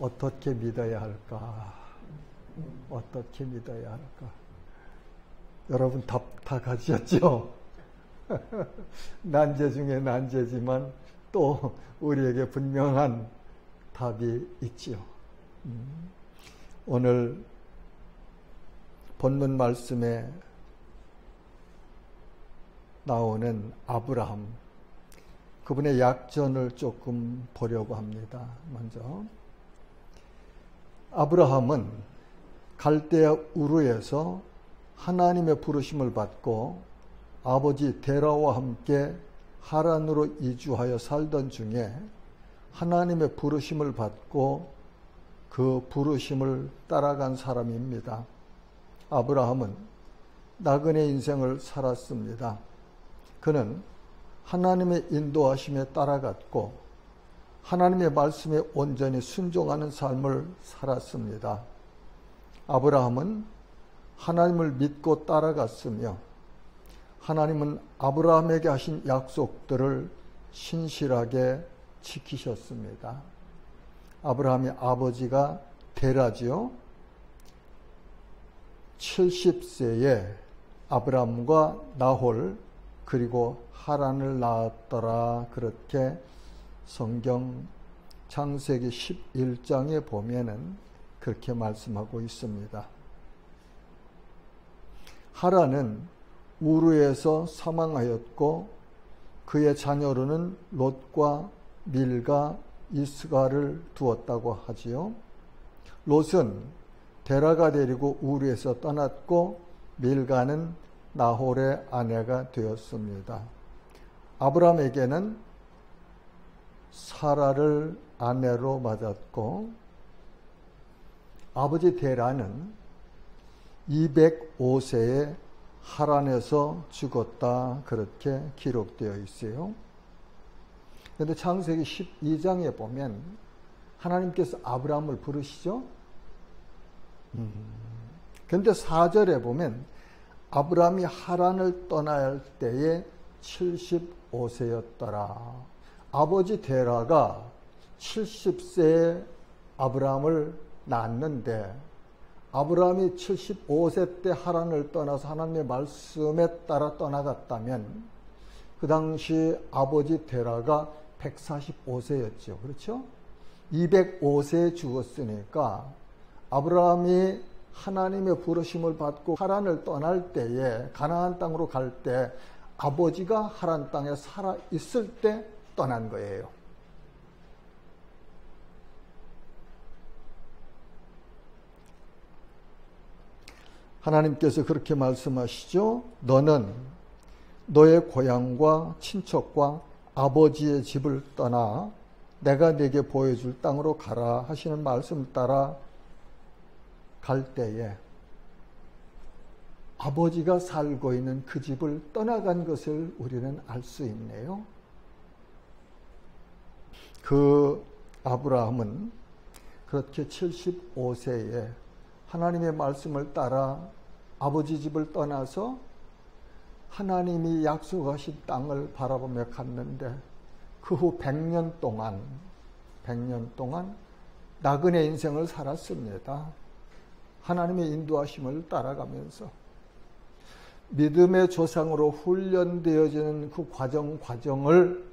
어떻게 믿어야 할까? 어떻게 믿어야 할까? 여러분 답 다 가지셨죠? 난제 중에 난제지만 또 우리에게 분명한 답이 있지요. 오늘 본문 말씀에 나오는 아브라함, 그분의 약전을 조금 보려고 합니다. 먼저 아브라함은 갈대아 우르에서 하나님의 부르심을 받고 아버지 데라와 함께 하란으로 이주하여 살던 중에 하나님의 부르심을 받고 그 부르심을 따라간 사람입니다. 아브라함은 나그네 인생을 살았습니다. 그는 하나님의 인도하심에 따라갔고 하나님의 말씀에 온전히 순종하는 삶을 살았습니다. 아브라함은 하나님을 믿고 따라갔으며 하나님은 아브라함에게 하신 약속들을 신실하게 지키셨습니다. 아브라함의 아버지가 데라지요. 70세에 아브라함과 나홀 그리고 하란을 낳았더라. 그렇게 성경 창세기 11장에 보면은 그렇게 말씀하고 있습니다. 하란은 우르에서 사망하였고 그의 자녀로는 롯과 밀가 이스가를 두었다고 하지요. 롯은 데라가 데리고 우르에서 떠났고 밀가는 나홀의 아내가 되었습니다. 아브라함에게는 사라를 아내로 맞았고 아버지 데라는 205세에 하란에서 죽었다. 그렇게 기록되어 있어요. 그런데 창세기 12장에 보면 하나님께서 아브라함을 부르시죠. 그런데 4절에 보면 아브라함이 하란을 떠날 때에 75세였더라. 아버지 데라가 70세에 아브라함을 낳았는데 아브라함이 75세 때 하란을 떠나서 하나님의 말씀에 따라 떠나갔다면 그 당시 아버지 데라가 145세였죠. 그렇죠? 205세에 죽었으니까 아브라함이 하나님의 부르심을 받고 하란을 떠날 때에 가나안 땅으로 갈 때 아버지가 하란 땅에 살아 있을 때 떠난 거예요. 하나님께서 그렇게 말씀하시죠. 너는 너의 고향과 친척과 아버지의 집을 떠나 내가 네게 보여줄 땅으로 가라 하시는 말씀 따라 갈 때에 아버지가 살고 있는 그 집을 떠나간 것을 우리는 알 수 있네요. 그 아브라함은 그렇게 75세에 하나님의 말씀을 따라 아버지 집을 떠나서 하나님이 약속하신 땅을 바라보며 갔는데 그 후 100년 동안 나그네 인생을 살았습니다. 하나님의 인도하심을 따라가면서 믿음의 조상으로 훈련되어지는 그 과정을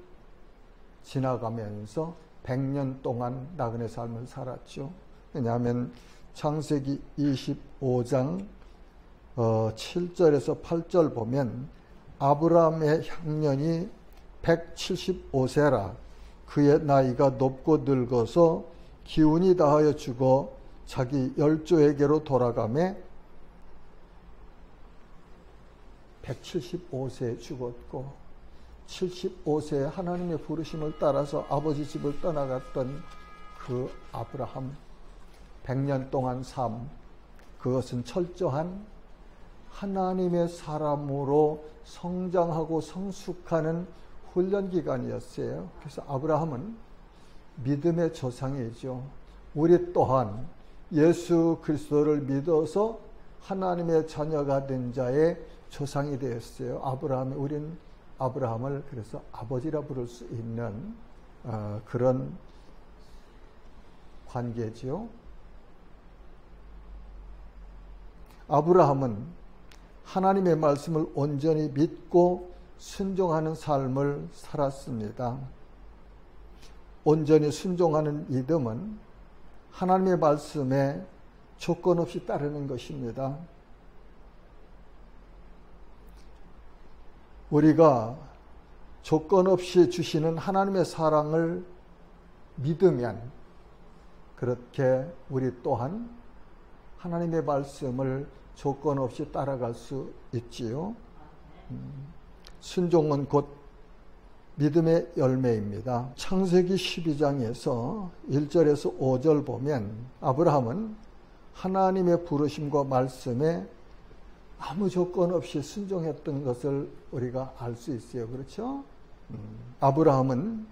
지나가면서 100년 동안 나그네 삶을 살았죠. 왜냐하면 창세기 25장 7절에서 8절 보면 아브라함의 향년이 175세라 그의 나이가 높고 늙어서 기운이 다하여 죽어 자기 열조에게로 돌아가매 175세에 죽었고 75세에 하나님의 부르심을 따라서 아버지 집을 떠나갔던 그 아브라함 100년 동안 삶, 그것은 철저한 하나님의 사람으로 성장하고 성숙하는 훈련기간이었어요. 그래서 아브라함은 믿음의 조상이죠. 우리 또한 예수 그리스도를 믿어서 하나님의 자녀가 된 자의 조상이 되었어요. 우린 아브라함을 그래서 아버지라 부를 수 있는 그런 관계지요. 아브라함은 하나님의 말씀을 온전히 믿고 순종하는 삶을 살았습니다. 온전히 순종하는 믿음은 하나님의 말씀에 조건 없이 따르는 것입니다. 우리가 조건 없이 주시는 하나님의 사랑을 믿으면 그렇게 우리 또한 하나님의 말씀을 조건 없이 따라갈 수 있지요. 순종은 곧 믿음의 열매입니다. 창세기 12장에서 1절에서 5절 보면 아브라함은 하나님의 부르심과 말씀에 아무 조건 없이 순종했던 것을 우리가 알 수 있어요. 그렇죠? 아브라함은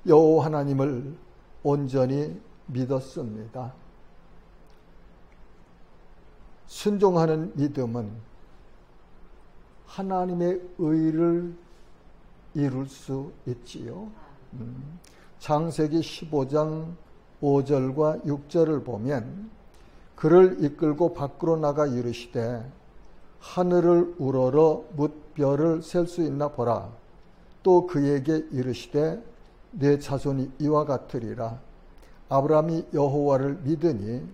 여호와 하나님을 온전히 믿었습니다. 순종하는 믿음은 하나님의 의를 이룰 수 있지요. 창세기 15장 5절과 6절을 보면 그를 이끌고 밖으로 나가 이르시되 하늘을 우러러 뭇 별을 셀 수 있나 보라. 또 그에게 이르시되 내 자손이 이와 같으리라. 아브라함이 여호와를 믿으니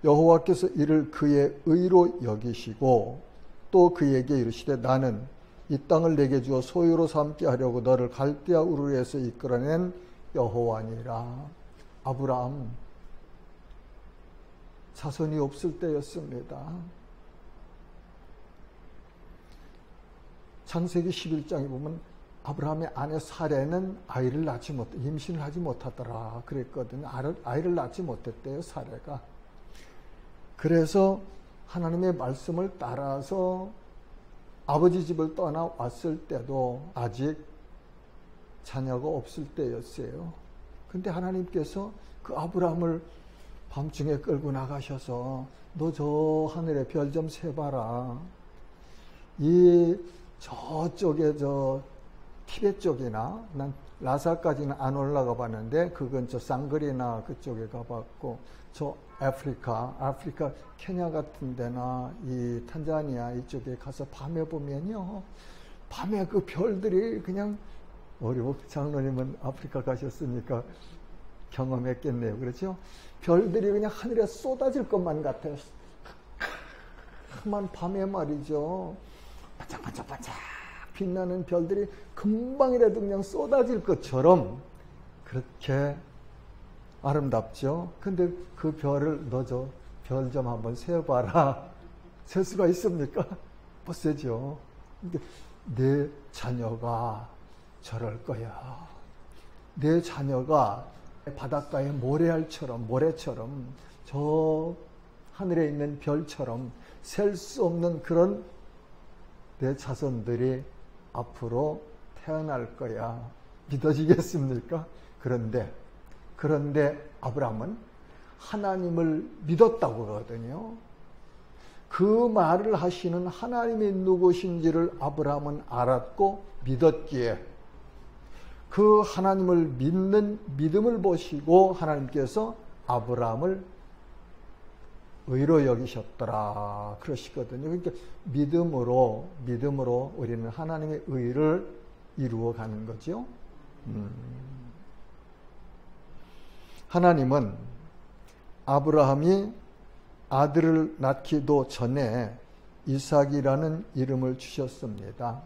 여호와께서 이를 그의 의로 여기시고 또 그에게 이르시되 나는 이 땅을 내게 주어 소유로 삼게 하려고 너를 갈대아 우르에서 이끌어낸 여호와니라. 아브라함 자손이 없을 때였습니다. 창세기 11장에 보면 아브라함의 아내 사레는 아이를 낳지 못, 임신을 하지 못하더라 그랬거든요. 아이를 낳지 못했대요, 사레가. 그래서 하나님의 말씀을 따라서 아버지 집을 떠나왔을 때도 아직 자녀가 없을 때였어요. 근데 하나님께서 그 아브라함을 밤중에 끌고 나가셔서 너 저 하늘에 별 좀 세봐라. 이 저쪽에 저 티베트 쪽이나 난 라사까지는 안 올라가 봤는데 그건 저 쌍거리나 그쪽에 가봤고 저 아프리카 케냐 같은 데나 이 탄자니아 이쪽에 가서 밤에 보면요. 밤에 그 별들이 그냥 우리 장로님은 아프리카 가셨으니까 경험했겠네요. 그렇죠? 별들이 그냥 하늘에 쏟아질 것만 같아요. 험한 밤에 말이죠. 반짝반짝반짝 빛나는 별들이 금방이라도 그냥 쏟아질 것처럼 그렇게 아름답죠. 근데 그 별을 너 저 별 좀 한번 세어봐라. 셀 수가 있습니까? 못 세죠. 근데 내 자녀가 저럴 거야. 내 자녀가 바닷가의 모래처럼 저 하늘에 있는 별처럼 셀 수 없는 그런 내 자손들이 앞으로 태어날 거야. 믿어지겠습니까? 그런데 아브라함은 하나님을 믿었다고 하거든요. 그 말을 하시는 하나님이 누구신지를 아브라함은 알았고 믿었기에 그 하나님을 믿는 믿음을 보시고 하나님께서 아브라함을 의로 여기셨더라 그러시거든요. 그러니까 믿음으로 우리는 하나님의 의를 이루어가는 거죠. 하나님은 아브라함이 아들을 낳기도 전에 이삭이라는 이름을 주셨습니다.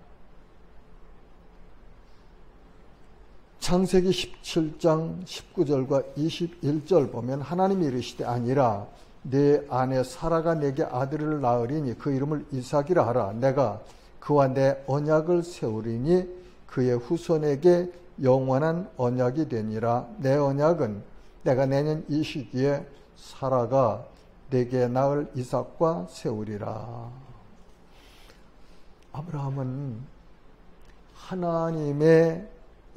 창세기 17장 19절과 21절 보면 하나님이 이르시되 아니라 내 아내 사라가 내게 아들을 낳으리니 그 이름을 이삭이라 하라. 내가 그와 내 언약을 세우리니 그의 후손에게 영원한 언약이 되니라. 내 언약은 내가 내년 이 시기에 사라가 내게 낳을 이삭과 세우리라. 아브라함은 하나님의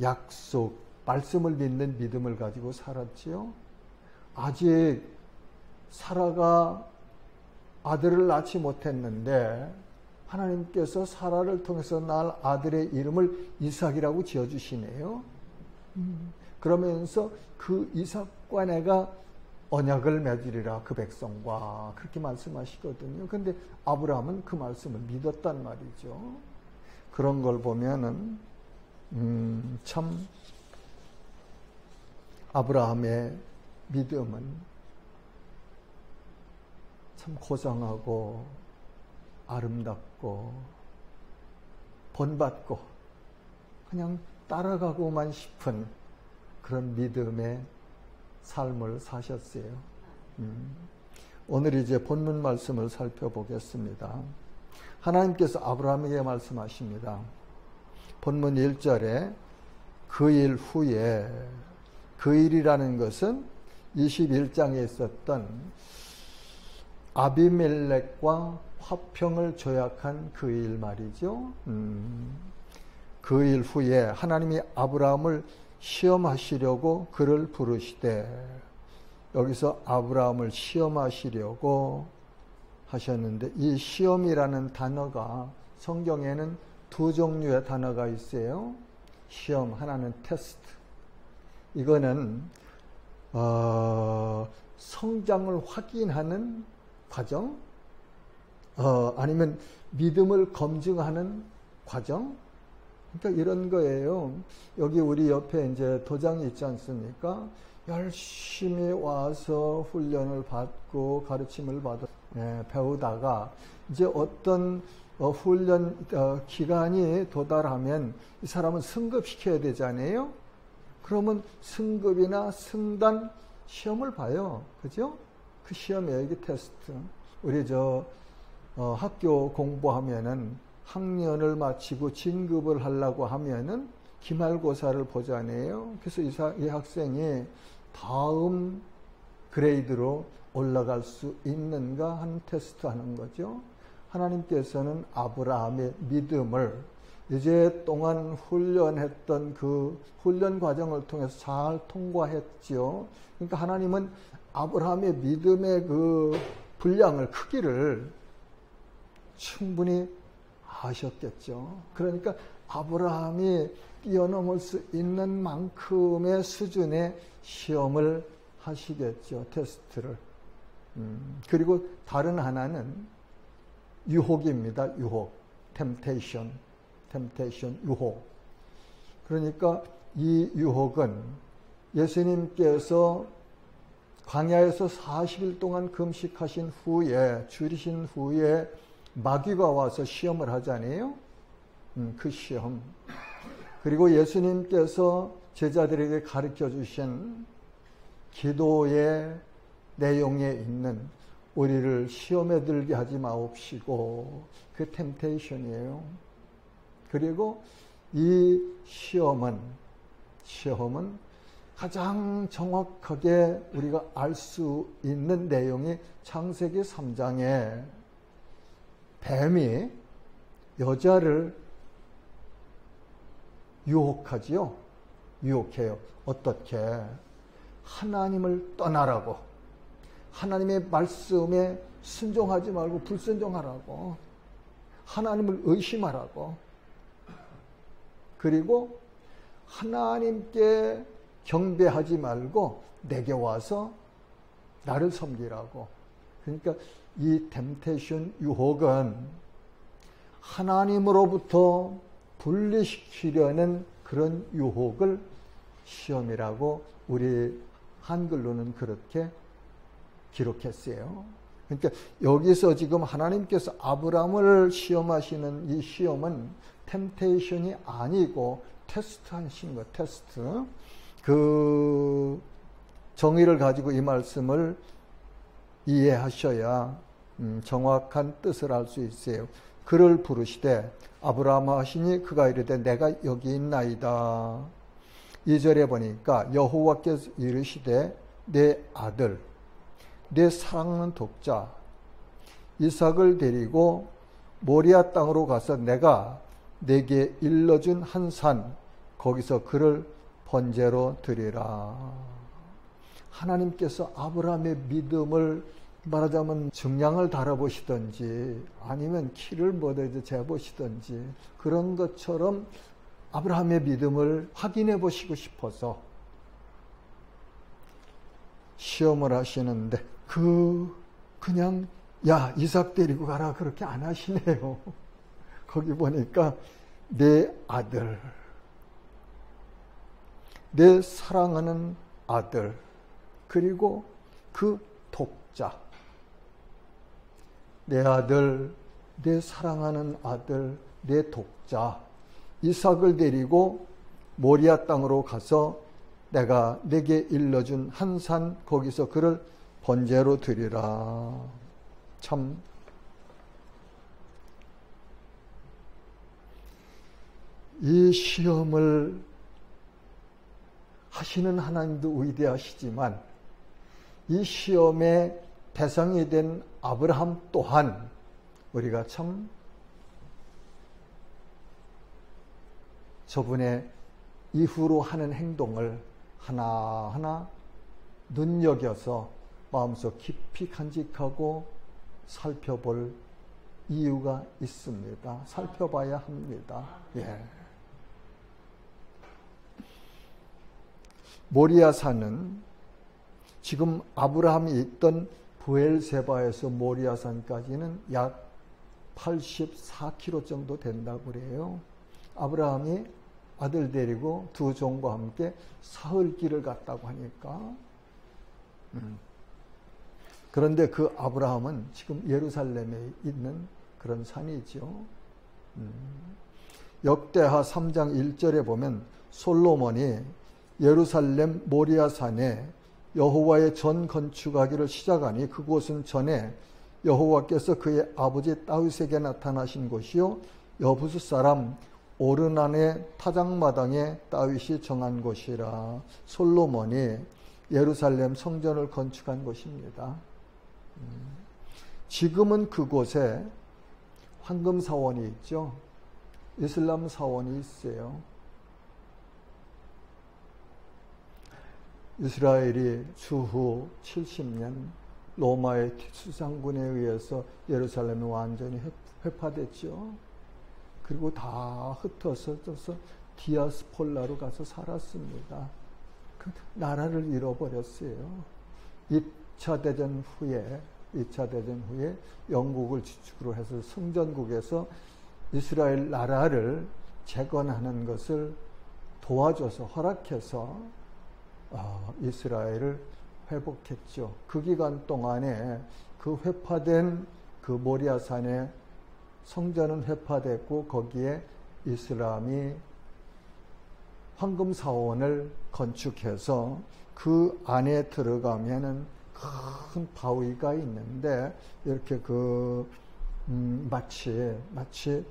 약속, 말씀을 믿는 믿음을 가지고 살았지요. 아직 사라가 아들을 낳지 못했는데 하나님께서 사라를 통해서 낳을 아들의 이름을 이삭이라고 지어주시네요. 그러면서 그 이삭과 내가 언약을 맺으리라 그 백성과 그렇게 말씀하시거든요. 근데 아브라함은 그 말씀을 믿었단 말이죠. 그런 걸 보면은 참 아브라함의 믿음은 참 고상하고 아름답고 본받고 그냥 따라가고만 싶은 그런 믿음의 삶을 사셨어요. 오늘 이제 본문 말씀을 살펴보겠습니다. 하나님께서 아브라함에게 말씀하십니다. 본문 1절에 그 일 후에, 그 일이라는 것은 21장에 있었던 아비멜렉과 화평을 조약한 그 일 말이죠. 그 일 후에 하나님이 아브라함을 시험하시려고 그를 부르시되, 여기서 아브라함을 시험하시려고 하셨는데, 이 시험이라는 단어가 성경에는 두 종류의 단어가 있어요. 시험, 하나는 테스트. 이거는 성장을 확인하는 과정, 아니면 믿음을 검증하는 과정. 그러니까 이런 거예요. 여기 우리 옆에 이제 도장이 있지 않습니까? 열심히 와서 훈련을 받고 가르침을 받아 배우다가 이제 어떤 훈련 기간이 도달하면 이 사람은 승급시켜야 되잖아요. 그러면 승급이나 승단 시험을 봐요. 그죠? 그 시험이에요. 이게 테스트. 우리 학교 공부하면은 학년을 마치고 진급을 하려고 하면은 기말고사를 보잖아요. 그래서 이 학생이 다음 그레이드로 올라갈 수 있는가 하는 테스트 하는 거죠. 하나님께서는 아브라함의 믿음을 이제 동안 훈련했던 그 훈련 과정을 통해서 잘 통과했지요. 그러니까 하나님은 아브라함의 믿음의 그 분량을, 크기를 충분히 아셨겠죠. 그러니까 아브라함이 뛰어넘을 수 있는 만큼의 수준의 시험을 하시겠죠. 테스트를. 그리고 다른 하나는 유혹입니다. 유혹. temptation, 유혹. 그러니까 이 유혹은 예수님께서 광야에서 40일 동안 금식하신 후에, 줄이신 후에 마귀가 와서 시험을 하잖아요. 그 시험. 그리고 예수님께서 제자들에게 가르쳐 주신 기도의 내용에 있는 우리를 시험에 들게 하지 마옵시고, 그 템테이션이에요. 그리고 이 시험은 가장 정확하게 우리가 알 수 있는 내용이 창세기 3장에 뱀이 여자를 유혹하지요. 유혹해요. 어떻게? 하나님을 떠나라고. 하나님의 말씀에 순종하지 말고 불순종하라고. 하나님을 의심하라고. 그리고 하나님께 경배하지 말고 내게 와서 나를 섬기라고. 그러니까 이 템테이션, 유혹은 하나님으로부터 분리시키려는 그런 유혹을 시험이라고 우리 한글로는 그렇게 기록했어요. 그러니까 여기서 지금 하나님께서 아브라함을 시험하시는 이 시험은 템테이션이 아니고 테스트 하신 거, 테스트. 그 정의를 가지고 이 말씀을 이해하셔야 정확한 뜻을 알 수 있어요. 그를 부르시되 아브라함 하시니 그가 이르되 내가 여기 있나이다. 2절에 보니까 여호와께서 이르시되 내 아들, 내 사랑하는 독자 이삭을 데리고 모리아 땅으로 가서 내가 내게 일러준 한 산, 거기서 그를 번제로 드리라. 하나님께서 아브라함의 믿음을 말하자면 증량을 달아보시든지 아니면 키를 뭐든지 재보시든지 그런 것처럼 아브라함의 믿음을 확인해 보시고 싶어서 시험을 하시는데 그냥 야 이삭 데리고 가라 그렇게 안 하시네요. 거기 보니까 내 아들, 내 사랑하는 아들, 그리고 그 독자, 내 아들, 내 사랑하는 아들, 내 독자 이삭을 데리고 모리아 땅으로 가서 내가 내게 일러준 한 산 거기서 그를 번제로 드리라. 참 이 시험을 하시는 하나님도 위대하시지만 이 시험의 대상이 된 아브라함 또한 우리가 참 저분의 이후로 하는 행동을 하나하나 눈여겨서 마음속 깊이 간직하고 살펴볼 이유가 있습니다. 살펴봐야 합니다. 예. 모리아산은 지금 아브라함이 있던 브엘세바에서 모리아산까지는 약 84km 정도 된다고 그래요. 아브라함이 아들 데리고 두 종과 함께 사흘길을 갔다고 하니까 그런데 그 아브라함은 지금 예루살렘에 있는 그런 산이죠. 역대하 3장 1절에 보면 솔로몬이 예루살렘 모리아산에 여호와의 전 건축하기를 시작하니 그곳은 전에 여호와께서 그의 아버지 다윗에게 나타나신 곳이요 여부스 사람 오르난의 타작마당에 다윗이 정한 곳이라. 솔로몬이 예루살렘 성전을 건축한 곳입니다. 지금은 그곳에 황금 사원이 있죠. 이슬람 사원이 있어요. 이스라엘이 추후 70년 로마의 수상군에 의해서 예루살렘이 완전히 회파됐죠. 그리고 다 흩어서 디아스폴라로 가서 살았습니다. 그 나라를 잃어버렸어요. 2차 대전 후에 영국을 주축으로 해서 성전국에서 이스라엘 나라를 재건하는 것을 도와줘서 허락해서 이스라엘을 회복했죠. 그 기간 동안에 그 회파된 그 모리아산의 성전은 회파됐고 거기에 이슬람이 황금 사원을 건축해서 그 안에 들어가면은 큰 바위가 있는데 이렇게 마치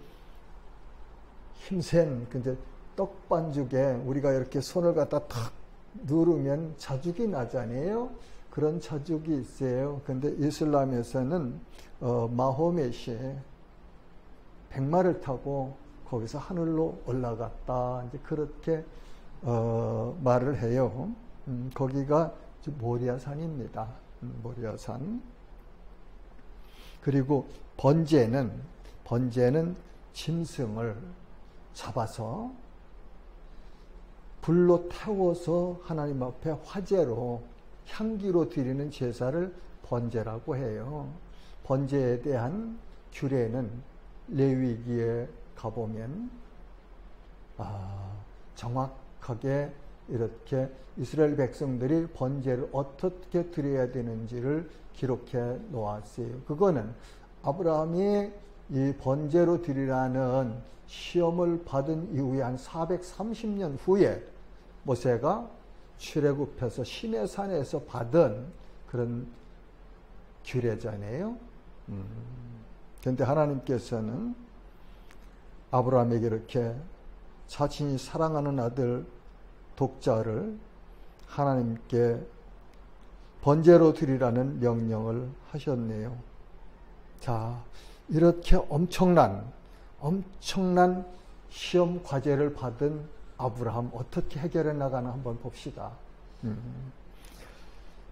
힘센 이제 떡반죽에 우리가 이렇게 손을 갖다 탁 누르면 자죽이 나잖아요. 그런 자죽이 있어요. 근데 이슬람에서는 마호멧이 백마를 타고 거기서 하늘로 올라갔다. 이제 그렇게 말을 해요. 거기가 모리아산입니다. 모리아산. 그리고 번제는 짐승을 잡아서 불로 태워서 하나님 앞에 화제로 향기로 드리는 제사를 번제라고 해요. 번제에 대한 규례는 레위기에 가보면 정확하게 이렇게 이스라엘 백성들이 번제를 어떻게 드려야 되는지를 기록해 놓았어요. 그거는 아브라함이 이 번제로 드리라는 시험을 받은 이후에 한 430년 후에 모세가 출애굽해서 시내산에서 받은 그런 규례잖아요. 그런데 하나님께서는 아브라함에게 이렇게 자신이 사랑하는 아들 독자를 하나님께 번제로 드리라는 명령을 하셨네요. 자, 이렇게 엄청난 시험 과제를 받은 아브라함 어떻게 해결해 나가나 한번 봅시다.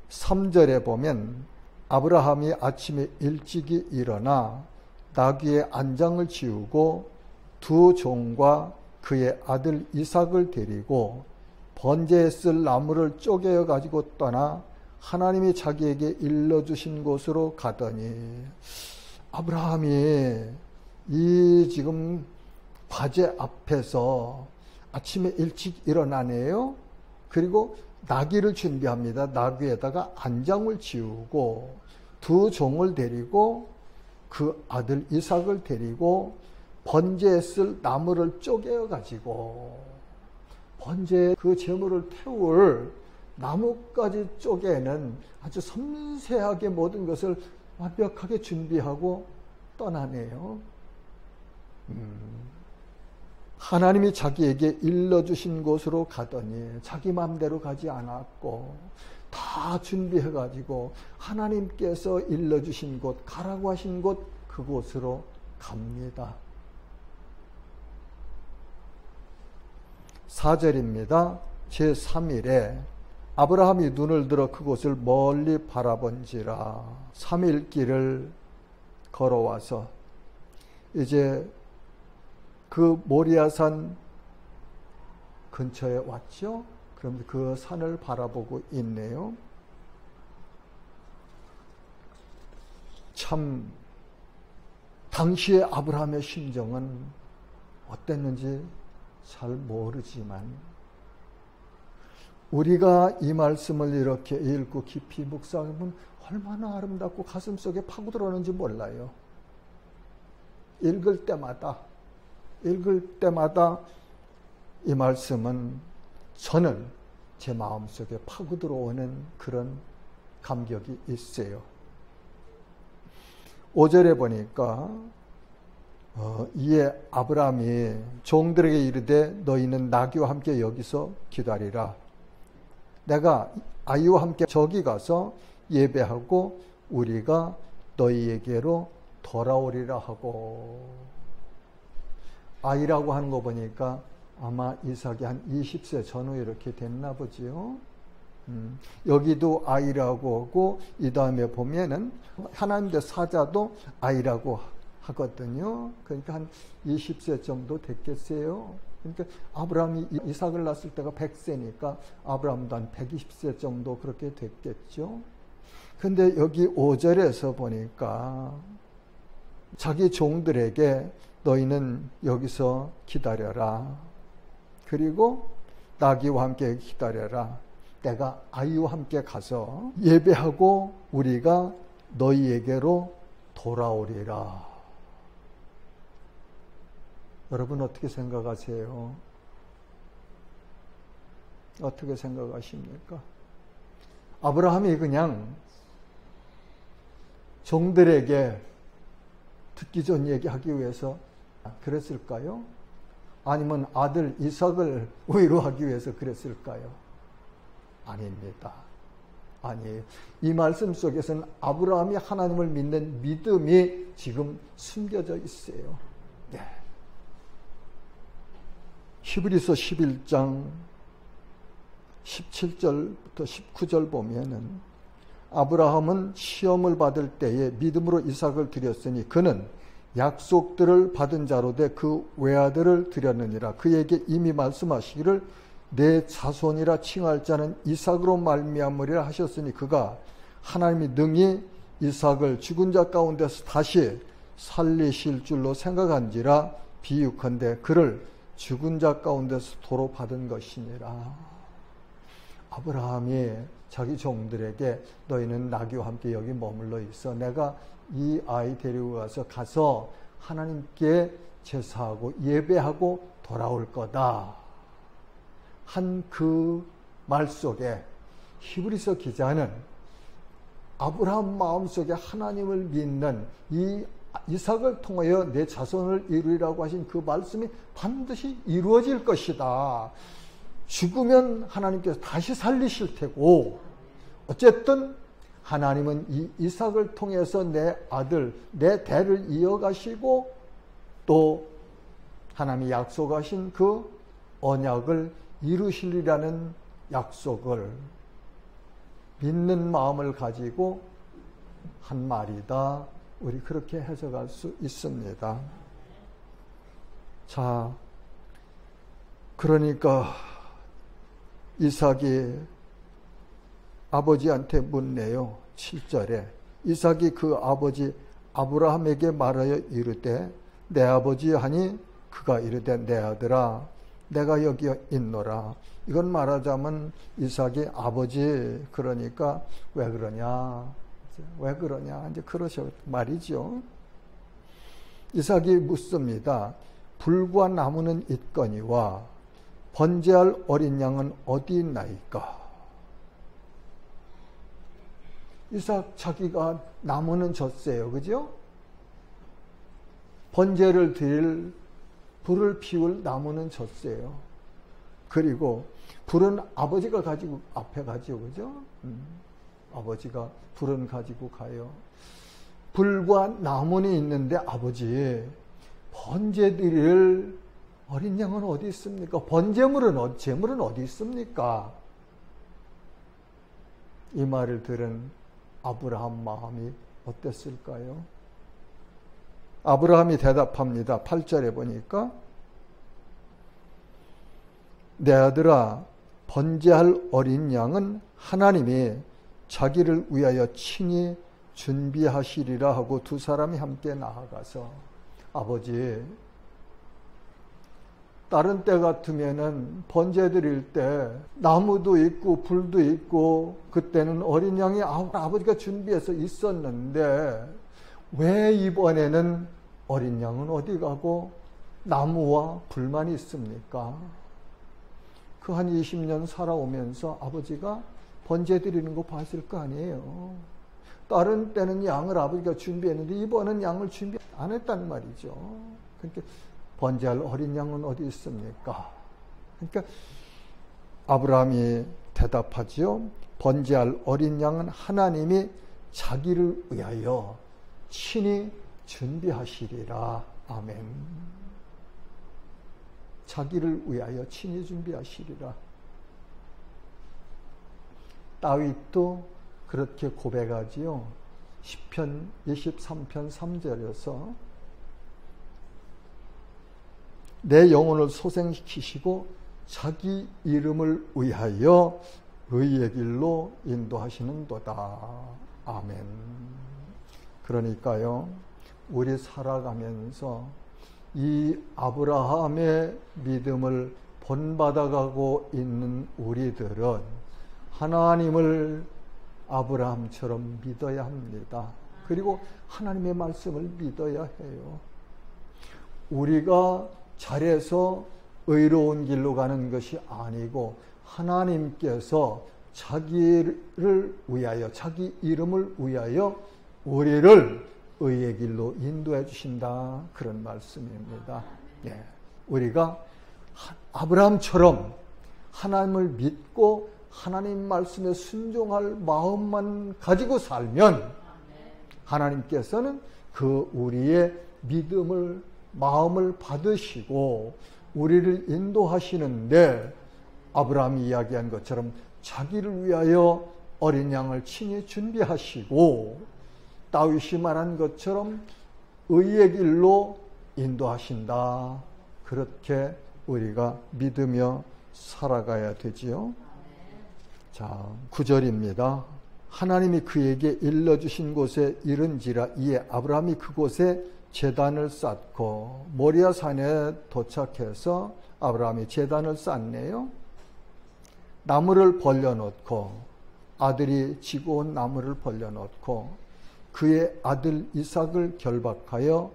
3절에 보면 아브라함이 아침에 일찍이 일어나 나귀의 안장을 지우고 두 종과 그의 아들 이삭을 데리고 번제에 쓸 나무를 쪼개어 가지고 떠나 하나님이 자기에게 일러주신 곳으로 가더니, 아브라함이 이 지금 과제 앞에서 아침에 일찍 일어나네요. 그리고 나귀를 준비합니다. 나귀에다가 안장을 지우고 두 종을 데리고 그 아들 이삭을 데리고 번제에 쓸 나무를 쪼개어 가지고 번제에 그 제물을 태울 나무까지 쪼개는 아주 섬세하게 모든 것을 완벽하게 준비하고 떠나네요. 하나님이 자기에게 일러주신 곳으로 가더니 자기 마음대로 가지 않았고 다 준비해가지고 하나님께서 일러주신 곳, 가라고 하신 곳, 그곳으로 갑니다. 4절입니다. 제3일에 아브라함이 눈을 들어 그곳을 멀리 바라본지라 3일 길을 걸어와서 이제 그 모리아산 근처에 왔죠. 그럼 그 산을 바라보고 있네요. 참 당시의 아브라함의 심정은 어땠는지 잘 모르지만 우리가 이 말씀을 이렇게 읽고 깊이 묵상하면 얼마나 아름답고 가슴속에 파고들어오는지 몰라요. 읽을 때마다 이 말씀은 저는 제 마음속에 파고들어오는 그런 감격이 있어요. 5절에 보니까 이에 아브라함이 종들에게 이르되 너희는 나귀와 함께 여기서 기다리라. 내가 아이와 함께 저기 가서 예배하고 우리가 너희에게로 돌아오리라 하고, 아이라고 하는 거 보니까 아마 이삭이 한 20세 전후 이렇게 됐나 보지요. 여기도 아이라고 하고 이 다음에 보면은 하나님의 사자도 아이라고 하거든요. 그러니까 한 20세 정도 됐겠어요. 그러니까 아브라함이 이삭을 낳았을 때가 100세니까 아브라함도 한 120세 정도 그렇게 됐겠죠. 근데 여기 5절에서 보니까 자기 종들에게 너희는 여기서 기다려라. 그리고 나귀와 함께 기다려라. 내가 아이와 함께 가서 예배하고 우리가 너희에게로 돌아오리라. 여러분 어떻게 생각하세요? 어떻게 생각하십니까? 아브라함이 그냥 종들에게 듣기 좋은 얘기하기 위해서 그랬을까요? 아니면 아들 이삭을 위로하기 위해서 그랬을까요? 아닙니다. 아니에요. 이 말씀 속에서는 아브라함이 하나님을 믿는 믿음이 지금 숨겨져 있어요. 네. 히브리서 11장 17절부터 19절 보면은 아브라함은 시험을 받을 때에 믿음으로 이삭을 드렸으니 그는 약속들을 받은 자로되 그 외아들을 드렸느니라. 그에게 이미 말씀하시기를 내 자손이라 칭할 자는 이삭으로 말미암으리라 하셨으니 그가 하나님이 능히 이삭을 죽은 자 가운데서 다시 살리실 줄로 생각한지라 비유컨대 그를 죽은 자 가운데서 도로 받은 것이니라. 아브라함이 자기 종들에게 너희는 나귀와 함께 여기 머물러 있어. 내가 이 아이 데리고 가서 하나님께 제사하고 예배하고 돌아올 거다 한 그 말 속에 히브리서 기자는 아브라함 마음속에 하나님을 믿는 이 이삭을 통하여 내 자손을 이루리라고 하신 그 말씀이 반드시 이루어질 것이다. 죽으면 하나님께서 다시 살리실 테고 어쨌든 하나님은 이 이삭을 통해서 내 아들, 내 대를 이어가시고 또 하나님이 약속하신 그 언약을 이루시리라는 약속을 믿는 마음을 가지고 한 말이다. 우리 그렇게 해석할 수 있습니다. 자, 그러니까 이삭이 아버지한테 묻네요. 7절에 이삭이 그 아버지 아브라함에게 말하여 이르되 내 아버지 하니 그가 이르되 내 아들아 내가 여기 있노라. 이건 말하자면 이삭이 아버지 그러니까 왜 그러냐 이제 그러셔 말이죠. 이삭이 묻습니다. 불과 나무는 있거니와 번제할 어린 양은 어디 있나이까? 이삭 자기가 나무는 줬어요. 그죠? 번제를 드릴 불을 피울 나무는 줬어요. 그리고 불은 아버지가 가지고 앞에 가죠. 그죠? 아버지가 불은 가지고 가요. 불과 나무는 있는데 아버지 번제 드릴 어린 양은 어디 있습니까? 제물은 어디 있습니까? 이 말을 들은 아브라함 마음이 어땠을까요? 아브라함이 대답합니다. 8절에 보니까 내 아들아 번제할 어린 양은 하나님이 자기를 위하여 친히 준비하시리라 하고 두 사람이 함께 나아가서 아버지 다른 때 같으면은 번제 드릴 때 나무도 있고 불도 있고 그때는 어린 양이 아버지가 준비해서 있었는데 왜 이번에는 어린 양은 어디 가고 나무와 불만 있습니까? 그 한 20년 살아오면서 아버지가 번제 드리는 거 봤을 거 아니에요. 다른 때는 양을 아버지가 준비했는데 이번은 양을 준비 안 했단 말이죠. 그러니까 번제할 어린 양은 어디 있습니까? 그러니까 아브라함이 대답하지요. 번제할 어린 양은 하나님이 자기를 위하여 친히 준비하시리라. 아멘. 자기를 위하여 친히 준비하시리라. 다윗도 그렇게 고백하지요. 시편 23편 3절에서 내 영혼을 소생시키시고 자기 이름을 위하여 의의 길로 인도하시는도다. 아멘. 그러니까요, 우리 살아가면서 이 아브라함의 믿음을 본받아가고 있는 우리들은 하나님을 아브라함처럼 믿어야 합니다. 그리고 하나님의 말씀을 믿어야 해요. 우리가 잘해서 의로운 길로 가는 것이 아니고 하나님께서 자기를 위하여, 자기 이름을 위하여 우리를 의의 길로 인도해 주신다. 그런 말씀입니다. 예. 우리가 아브라함처럼 하나님을 믿고 하나님 말씀에 순종할 마음만 가지고 살면 하나님께서는 그 우리의 믿음을 마음을 받으시고 우리를 인도하시는데 아브라함이 이야기한 것처럼 자기를 위하여 어린 양을 친히 준비하시고 다윗이 말한 것처럼 의의 길로 인도하신다. 그렇게 우리가 믿으며 살아가야 되지요. 자, 9절입니다. 하나님이 그에게 일러주신 곳에 이른지라 이에 아브라함이 그곳에 제단을 쌓고 모리아 산에 도착해서 아브라함이 제단을 쌓네요. 나무를 벌려놓고 아들이 지고 온 나무를 벌려놓고 그의 아들 이삭을 결박하여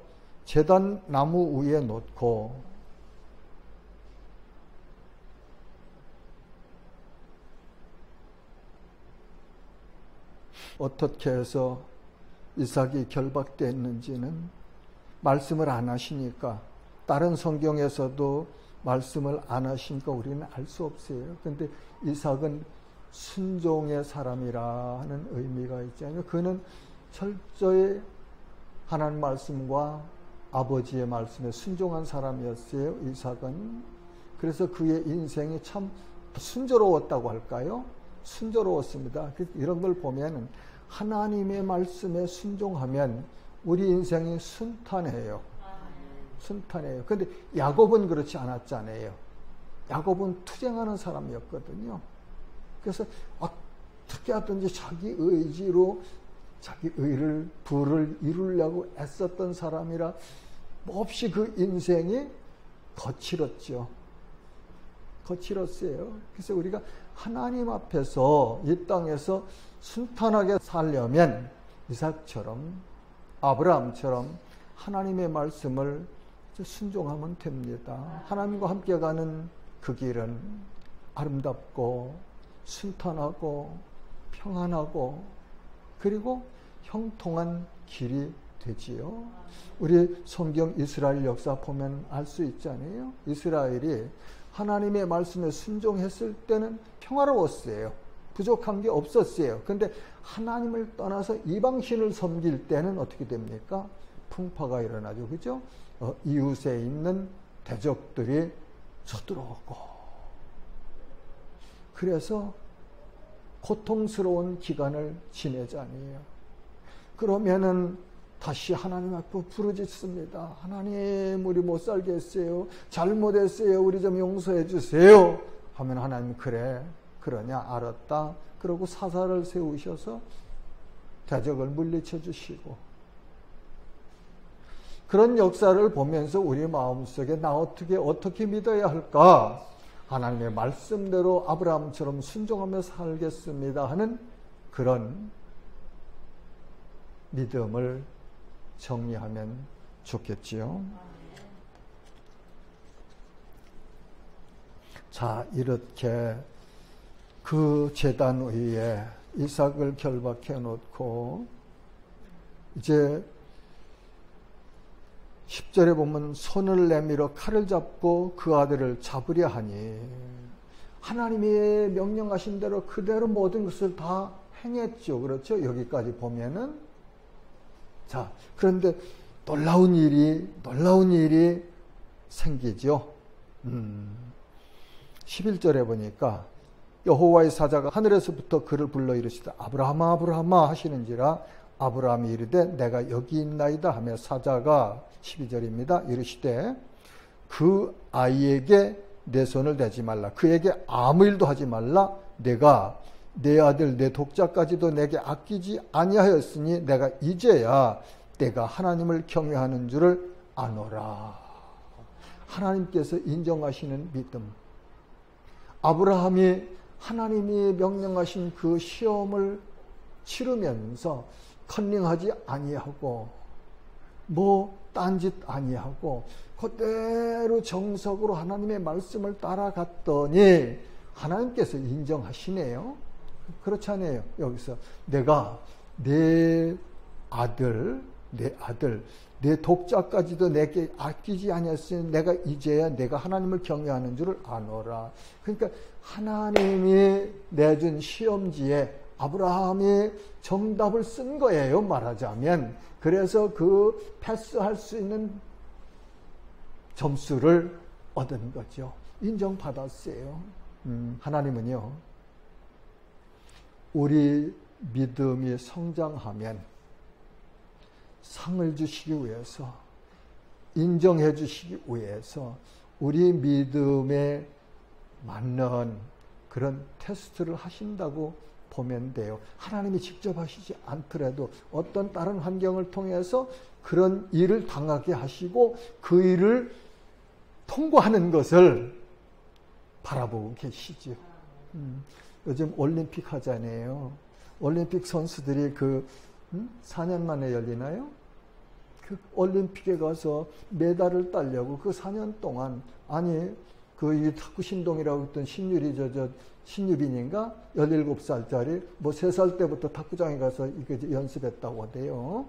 제단 나무 위에 놓고 어떻게 해서 이삭이 결박됐는지는 말씀을 안 하시니까, 다른 성경에서도 말씀을 안 하시니까 우리는 알 수 없어요. 그런데 이삭은 순종의 사람이라 하는 의미가 있잖아요. 그는 철저히 하나님 말씀과 아버지의 말씀에 순종한 사람이었어요. 이삭은. 그래서 그의 인생이 참 순조로웠다고 할까요? 순조로웠습니다. 이런 걸 보면 하나님의 말씀에 순종하면 우리 인생이 순탄해요. 순탄해요. 그런데 야곱은 그렇지 않았잖아요. 야곱은 투쟁하는 사람이었거든요. 그래서 어떻게 하든지 자기 의지로 자기 의를 부를 이루려고 애썼던 사람이라 몹시 그 인생이 거칠었죠. 거칠었어요. 그래서 우리가 하나님 앞에서 이 땅에서 순탄하게 살려면 이삭처럼 아브라함처럼 하나님의 말씀을 순종하면 됩니다. 하나님과 함께 가는 그 길은 아름답고 순탄하고 평안하고 그리고 형통한 길이 되지요. 우리 성경 이스라엘 역사 보면 알 수 있잖아요. 이스라엘이 하나님의 말씀에 순종했을 때는 평화로웠어요. 부족한 게 없었어요. 그런데 하나님을 떠나서 이방신을 섬길 때는 어떻게 됩니까? 풍파가 일어나죠. 그죠? 이웃에 있는 대적들이 쳐들어오고 그래서 고통스러운 기간을 지내잖아요. 그러면은 다시 하나님 앞에 부르짖습니다. 하나님, 우리 못 살겠어요. 잘못했어요. 우리 좀 용서해 주세요. 하면 하나님, 그래, 그러냐, 알았다. 그러고 사사를 세우셔서 대적을 물리쳐 주시고 그런 역사를 보면서 우리 마음속에 나 어떻게 믿어야 할까? 하나님의 말씀대로 아브라함처럼 순종하며 살겠습니다 하는 그런 믿음을 정리하면 좋겠지요. 자, 이렇게 그 제단 위에 이삭을 결박해 놓고 이제 10절에 보면 손을 내밀어 칼을 잡고 그 아들을 잡으려 하니 하나님이 명령하신 대로 그대로 모든 것을 다 행했죠. 그렇죠? 여기까지 보면은 자, 그런데 놀라운 일이 생기죠. 11절에 보니까 여호와의 사자가 하늘에서부터 그를 불러 이르시되 아브라함아 아브라함아 하시는지라 아브라함이 이르되 내가 여기 있나이다 하며 사자가 12절입니다. 이르시되 그 아이에게 내 손을 대지 말라. 그에게 아무 일도 하지 말라. 내가 내 아들 내 독자까지도 내게 아끼지 아니하였으니 내가 이제야 내가 하나님을 경외하는 줄을 아노라. 하나님께서 인정하시는 믿음. 아브라함이 하나님이 명령하신 그 시험을 치르면서 컨닝하지 아니하고 딴짓 아니하고 그대로 정석으로 하나님의 말씀을 따라갔더니 하나님께서 인정하시네요. 그렇잖아요. 여기서 내가 내 아들 내 독자까지도 내게 아끼지 아니했으니 내가 이제야 내가 하나님을 경외하는 줄을 아노라. 그러니까 하나님이 내준 시험지에 아브라함이 정답을 쓴 거예요. 말하자면. 그래서 그 패스할 수 있는 점수를 얻은 거죠. 인정받았어요. 하나님은요, 우리 믿음이 성장하면 상을 주시기 위해서, 인정해 주시기 위해서 우리 믿음에 맞는 그런 테스트를 하신다고 보면 돼요. 하나님이 직접 하시지 않더라도 어떤 다른 환경을 통해서 그런 일을 당하게 하시고 그 일을 통과하는 것을 바라보고 계시죠. 요즘 올림픽 하잖아요. 올림픽 선수들이 4년 만에 열리나요? 그 올림픽에 가서 메달을 따려고 그 4년 동안 이 탁구 신동이라고 했던 신유빈인가? 17살짜리 3살 때부터 탁구장에 가서 이거 연습했다고 하대요.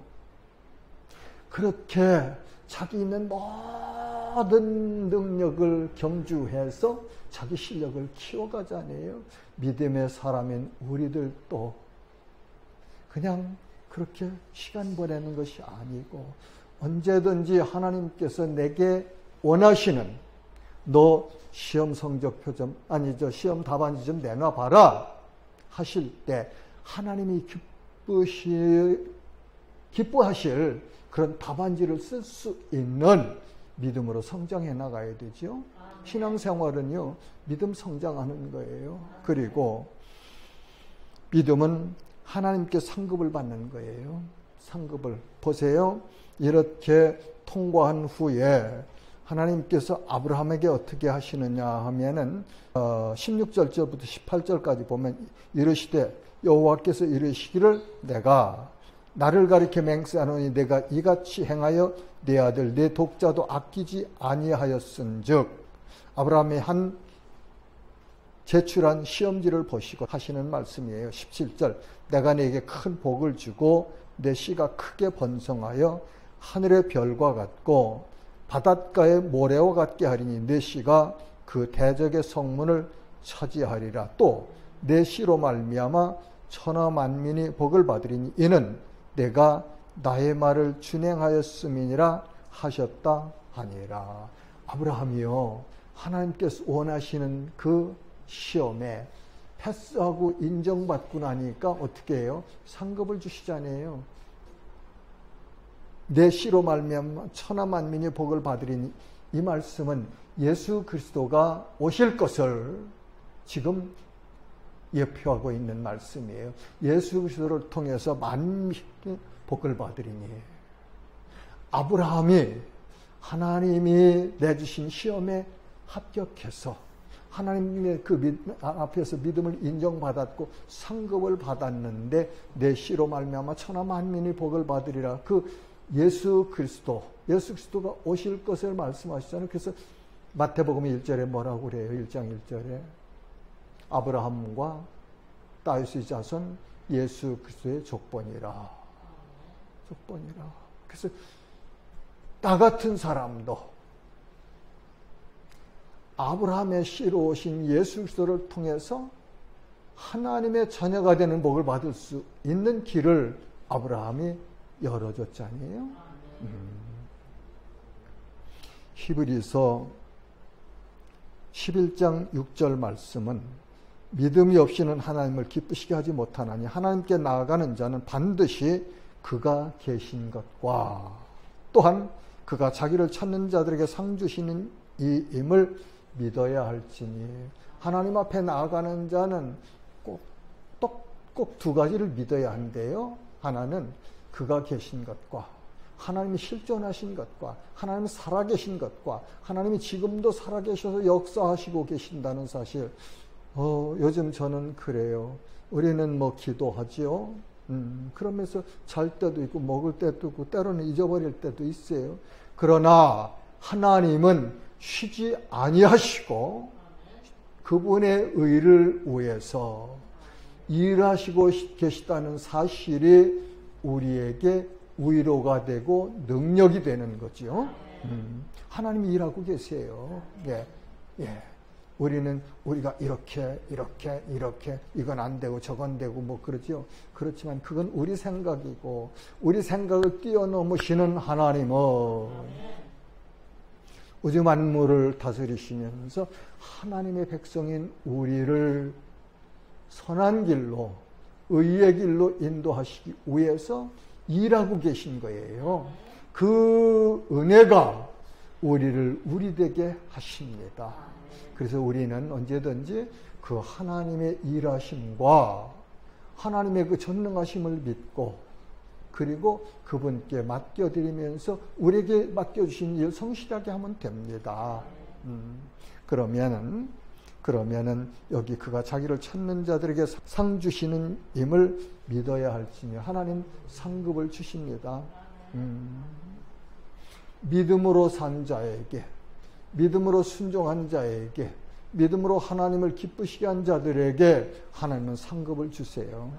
그렇게 자기 있는 모든 능력을 경주해서 자기 실력을 키워가잖아요. 믿음의 사람인 우리들도 그냥 그렇게 시간 보내는 것이 아니고 언제든지 하나님께서 내게 원하시는 너 시험 성적 표점 시험 답안지 좀 내놔봐라 하실 때 하나님이 기뻐하실 그런 답안지를 쓸 수 있는 믿음으로 성장해 나가야 되죠. 신앙생활은요, 믿음 성장하는 거예요. 그리고 믿음은 하나님께 상급을 받는 거예요. 상급을. 보세요. 이렇게 통과한 후에 하나님께서 아브라함에게 어떻게 하시느냐 하면은 16절부터 18절까지 보면 이르시되 여호와께서 이르시기를 내가 나를 가리켜 맹세하노니 내가 이같이 행하여 내 아들 내 독자도 아끼지 아니하였은즉 아브라함이 한 제출한 시험지를 보시고 하시는 말씀이에요. 17절 내가 네게 큰 복을 주고 내 씨가 크게 번성하여 하늘의 별과 같고 바닷가의 모래와 같게 하리니 내 씨가 그 대적의 성문을 차지하리라. 또 내 씨로 말미암아 천하 만민이 복을 받으리니 이는 내가 나의 말을 준행하였음이니라 하셨다 하니라. 아브라함이요, 하나님께서 원하시는 그 시험에 패스하고 인정받고 나니까 어떻게 해요? 상급을 주시잖아요. 내 씨로 말미암아 천하 만민이 복을 받으리니, 이 말씀은 예수 그리스도가 오실 것을 지금 예표하고 있는 말씀이에요. 예수 그리스도를 통해서 만민이 복을 받으리니, 아브라함이 하나님이 내주신 시험에 합격해서 하나님의 그 앞에서 믿음을 인정받았고 상급을 받았는데 내 씨로 말미암아 천하 만민이 복을 받으리라. 그 예수 그리스도가 오실 것을 말씀하시잖아요. 그래서 마태복음 1절에 뭐라고 그래요? 1장 1절에 아브라함과 다윗의 자손 예수 그리스도의 족본이라. 그래서 나 같은 사람도 아브라함의 씨로 오신 예수 그리스도를 통해서 하나님의 자녀가 되는 복을 받을 수 있는 길을 아브라함이 열어줬잖아요. 히브리서 11장 6절 말씀은 믿음이 없이는 하나님을 기쁘시게 하지 못하나니 하나님께 나아가는 자는 반드시 그가 계신 것과 또한 그가 자기를 찾는 자들에게 상 주시는 이임을 믿어야 할지니. 하나님 앞에 나아가는 자는 꼭 두 가지를 믿어야 한대요. 하나는 그가 계신 것과 하나님이 실존하신 것과 하나님이 살아계신 것과 하나님이 지금도 살아계셔서 역사하시고 계신다는 사실. 요즘 저는 그래요. 우리는 뭐 기도하지요. 그러면서 잘 때도 있고 먹을 때도 있고 때로는 잊어버릴 때도 있어요. 그러나 하나님은 쉬지 아니하시고 그분의 의를 위해서 일하시고 계시다는 사실이 우리에게 위로가 되고 능력이 되는 거죠. 하나님이 일하고 계세요. 예. 우리가 이렇게 이건 안 되고 저건 되고 뭐 그러죠. 그렇지만 그건 우리 생각이고 우리 생각을 뛰어넘으시는 하나님은 우주 만물을 다스리시면서 하나님의 백성인 우리를 선한 길로 의의 길로 인도하시기 위해서 일하고 계신 거예요. 그 은혜가 우리를 우리되게 하십니다. 그래서 우리는 언제든지 그 하나님의 일하심과 하나님의 그 전능하심을 믿고 그리고 그분께 맡겨드리면서 우리에게 맡겨주신 일 성실하게 하면 됩니다. 그러면은 여기 그가 자기를 찾는 자들에게 상 주시는 임을 믿어야 할지니 하나님 상급을 주십니다. 믿음으로 산 자에게, 믿음으로 순종한 자에게, 믿음으로 하나님을 기쁘시게 한 자들에게 하나님은 상급을 주세요.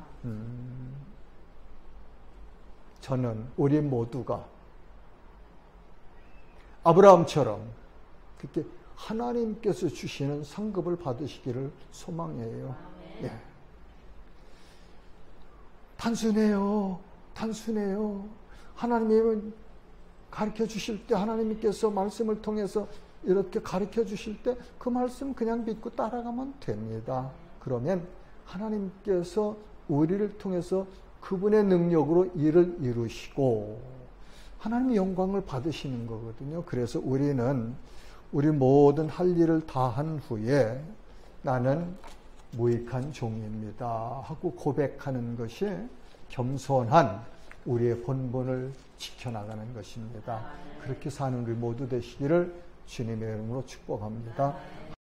저는 우리 모두가 아브라함처럼 그렇게 하나님께서 주시는 상급을 받으시기를 소망해요. 예. 단순해요. 하나님이 가르쳐 주실 때, 하나님께서 말씀을 통해서 이렇게 가르쳐 주실 때 그 말씀 그냥 믿고 따라가면 됩니다. 그러면 하나님께서 우리를 통해서 그분의 능력으로 일을 이루시고 하나님의 영광을 받으시는 거거든요. 그래서 우리는 우리 모든 할 일을 다 한 후에 나는 무익한 종입니다 하고 고백하는 것이 겸손한 우리의 본분을 지켜나가는 것입니다. 그렇게 사는 우리 모두 되시기를 주님의 이름으로 축복합니다.